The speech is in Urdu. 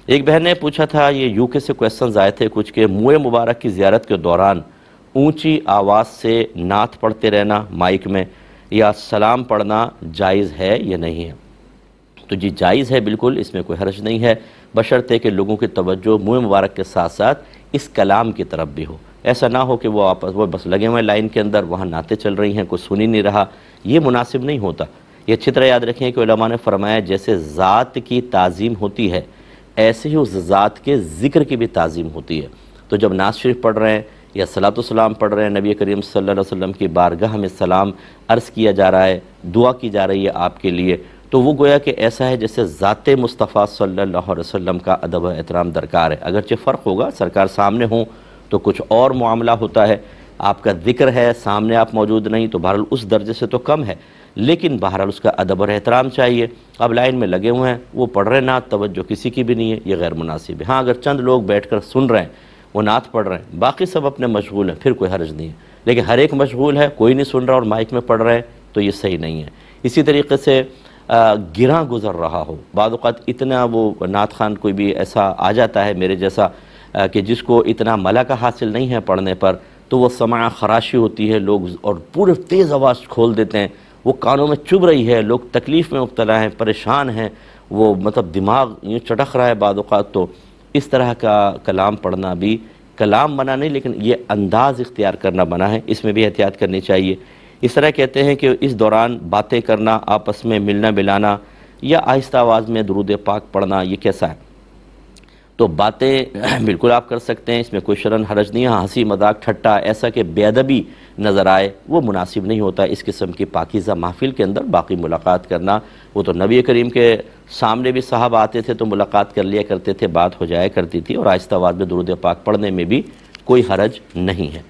ایک بہن نے پوچھا تھا، یہ UK سے کویسچنز آئے تھے کچھ، کہ منہ مبارک کی زیارت کے دوران اونچی آواز سے نعت پڑھتے رہنا مائک میں یا سلام پڑھنا جائز ہے یا نہیں ہے؟ تو جی جائز ہے بالکل، اس میں کوئی حرج نہیں ہے، بشرطے کہ لوگوں کی توجہ منہ مبارک کے ساتھ ساتھ اس کلام کی طرف بھی ہو۔ ایسا نہ ہو کہ وہ بس لگے ہوئے لائن کے اندر، وہاں نعتیں چل رہی ہیں، کوئی سن ہی نہیں رہا، یہ مناسب نہیں ہوتا۔ یہ اچھی طرح یاد رکھیں کہ علماء نے فرمایا جیسے ذات کی تعظیم ہوتی ہے ایسے ہی اس ذات کے ذکر کی بھی تعظیم ہوتی ہے۔ تو جب نعت شریف پڑھ رہے ہیں یا صلاۃ و سلام پڑھ رہے ہیں، نبی کریم صلی اللہ علیہ وسلم کی بارگاہ میں سلام عرض کیا جا رہا ہے، دعا کی جا رہی ہے آپ کے لیے، تو وہ گویا کہ ایسا ہے جیسے ذات مصطفیٰ صلی اللہ علیہ وسلم کا ادب و احترام درکار ہے۔ اگرچہ فرق ہوگا، سرکار سامنے ہوں تو کچھ اور معاملہ ہوتا ہے، آپ کا ذکر ہے سامنے آپ موجود نہیں تو بہرحال اس درجے سے تو کم ہے، لیکن بہرحال اس کا ادب اور احترام چاہیے۔ اب لائن میں لگے ہوئے ہیں، وہ پڑھ رہے ہیں نعت، توجہ کسی کی بھی نہیں ہے، یہ غیر مناسب ہے۔ ہاں اگر چند لوگ بیٹھ کر سن رہے ہیں، وہ نعت پڑھ رہے ہیں، باقی سب اپنے مشغول ہیں، پھر کوئی حرج نہیں ہے، لیکن ہر ایک مشغول ہے، کوئی نہیں سن رہا اور مائک میں پڑھ رہے ہیں تو یہ صحیح نہیں ہے۔ اسی طریقے سے گراں گزر رہا ہو، بعض اوقات اتنا وہ نعت خوان کوئی بھی ایسا آ جاتا ہے میرے جیسا کہ جس کو اتنا ملکہ حاصل نہیں ہے پڑھنے پر، تو وہ سماع خراشی ہوتی ہے، لوگ اور پورے تیز آواز کھول دیتے ہیں، وہ کانوں میں چبھ رہی ہے، لوگ تکلیف میں مبتلا ہیں، پریشان ہیں، وہ مطلب دماغ یوں چٹخ رہا ہے بعض اوقات۔ تو اس طرح کا کلام پڑھنا بھی، کلام منع نہیں لیکن یہ انداز اختیار کرنا منع ہے، اس میں بھی احتیاط کرنی چاہیے۔ اس طرح کہتے ہیں کہ اس دوران باتیں کرنا، آپس میں ملنا ملانا یا آہستہ آواز میں درود پاک پڑھنا، یہ کیسا ہے؟ تو باتیں بالکل آپ کر سکتے ہیں، اس میں کوئی شرعاً حرج نہیں ہے۔ ہنسی مذاق ٹھٹا ایسا کہ بے ادبی نظر آئے وہ مناسب نہیں ہوتا اس قسم کی پاکیزہ محفل کے اندر۔ باقی ملاقات کرنا، وہ تو نبی کریم کے سامنے بھی صاحب آتے تھے تو ملاقات کر لیا کرتے تھے، بات ہو جایا کرتی تھی، اور آہستہ آواز میں درود پاک پڑھنے میں بھی کوئی حرج نہیں ہے۔